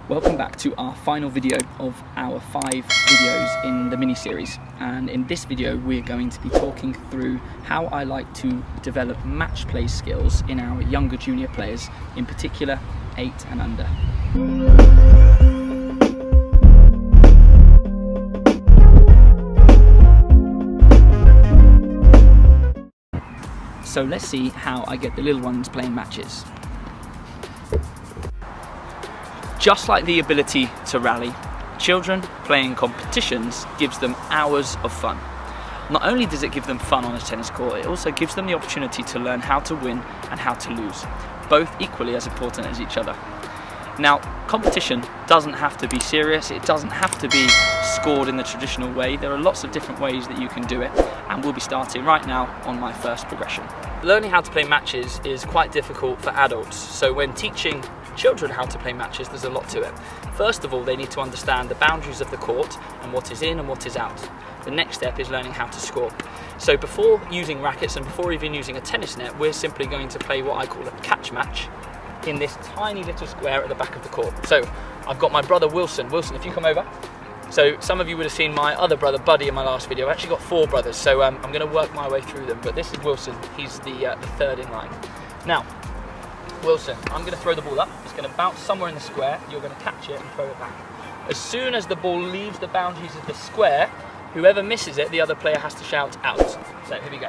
Welcome back to our final video of our 5 videos in the mini-series, and in this video we're going to be talking through how I like to develop match play skills in our younger junior players, in particular 8 and under. So let's see how I get the little ones playing matches. Just like the ability to rally, children playing competitions gives them hours of fun. Not only does it give them fun on a tennis court, it also gives them the opportunity to learn how to win and how to lose, both equally as important as each other. Now, competition doesn't have to be serious, it doesn't have to be scored in the traditional way. There are lots of different ways that you can do it, and we'll be starting right now on my first progression. Learning how to play matches is quite difficult for adults, so when teaching children how to play matches, there's a lot to it. First of all, they need to understand the boundaries of the court and what is in and what is out. The next step is learning how to score. So before using rackets and before even using a tennis net, we're simply going to play what I call a catch match in this tiny little square at the back of the court. So I've got my brother Wilson. Wilson, if you come over. So some of you would have seen my other brother Buddy in my last video. I've actually got 4 brothers, so I'm going to work my way through them, but this is Wilson. He's the third in line. Now, Wilson, I'm going to throw the ball up. It's going to bounce somewhere in the square. You're going to catch it and throw it back. As soon as the ball leaves the boundaries of the square, whoever misses it, the other player has to shout out. So here we go.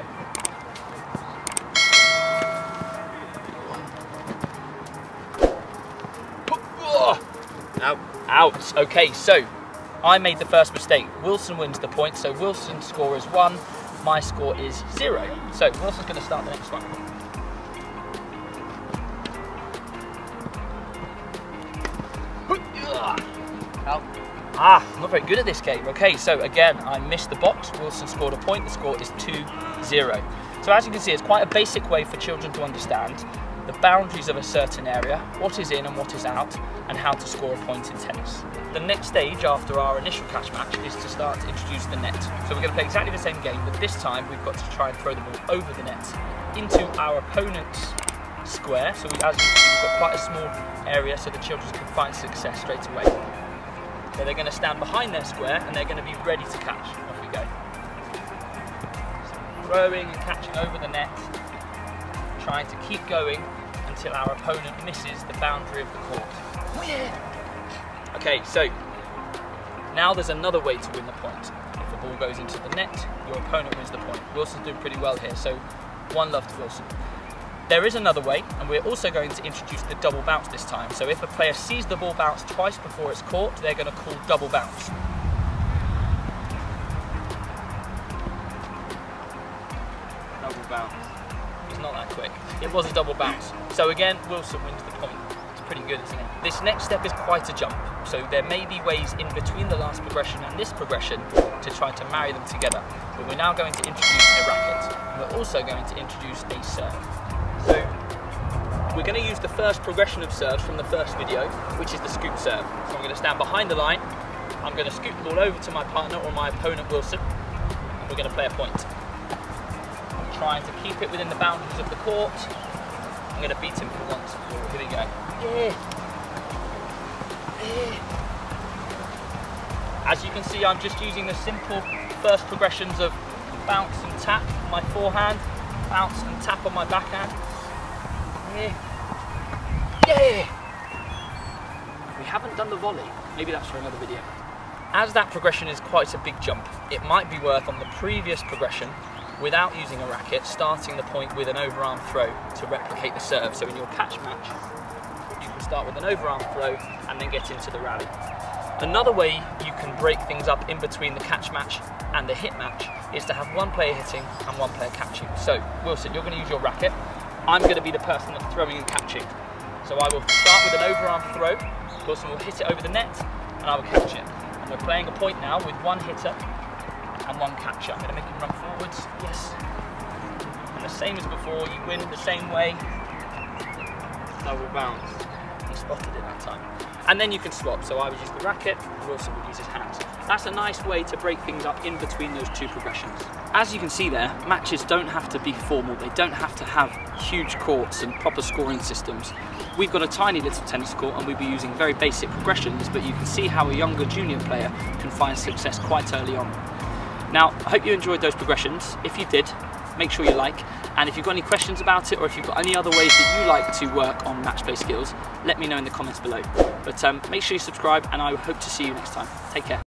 Out. Out. Okay, so I made the first mistake. Wilson wins the point, so Wilson's score is 1. My score is 0. So Wilson's going to start the next one. I'm not very good at this game. Okay, so again, I missed the box. Wilson scored a point. The score is 2-0. So as you can see, it's quite a basic way for children to understand the boundaries of a certain area, what is in and what is out, and how to score a point in tennis. The next stage after our initial catch match is to start to introduce the net. So we're going to play exactly the same game, but this time we've got to try and throw the ball over the net into our opponent's square. So as you can see, we've got quite a small area so the children can find success straight away. So they're going to stand behind their square and they're going to be ready to catch. Off we go. So throwing and catching over the net, trying to keep going until our opponent misses the boundary of the court. Okay, so now there's another way to win the point. If the ball goes into the net, your opponent wins the point. Wilson's doing pretty well here, so 1 love to Wilson. There is another way, and we're also going to introduce the double bounce this time. So if a player sees the ball bounce twice before it's caught, they're going to call double bounce. Double bounce. He's not that quick. It was a double bounce. So again, Wilson wins the point. It's pretty good, isn't it? This next step is quite a jump. So there may be ways in between the last progression and this progression to try to marry them together. But we're now going to introduce a racket. And we're also going to introduce a serve. So we're going to use the first progression of serves from the first video, which is the scoop serve. So I'm going to stand behind the line, I'm going to scoop the ball over to my partner or my opponent Wilson, and we're going to play a point. I'm trying to keep it within the boundaries of the court. I'm going to beat him for once. Here we go. As you can see, I'm just using the simple first progressions of bounce and tap on my forehand, bounce and tap on my backhand. Yeah! We haven't done the volley. Maybe that's for another video. As that progression is quite a big jump, it might be worth on the previous progression, without using a racket, starting the point with an overarm throw to replicate the serve. So in your catch match, you can start with an overarm throw and then get into the rally. Another way you can break things up in between the catch match and the hit match is to have one player hitting and one player catching. So Wilson, you're going to use your racket. I'm going to be the person that's throwing and catching. So I will start with an overarm throw. Wilson will hit it over the net and I will catch it. And we're playing a point now with 1 hitter and 1 catcher. I'm going to make him run forwards. Yes. And the same as before, you win it the same way. Double bounce. He spotted it that time. And then you can swap. So I would use the racket, Wilson would use his hands. That's a nice way to break things up in between those 2 progressions. As you can see there, matches don't have to be formal. They don't have to have huge courts and proper scoring systems. We've got a tiny little tennis court and we'll be using very basic progressions, but you can see how a younger junior player can find success quite early on. Now, I hope you enjoyed those progressions. If you did, make sure you like, and if you've got any questions about it, or if you've got any other ways that you like to work on match play skills, let me know in the comments below. But make sure you subscribe, and I hope to see you next time. Take care.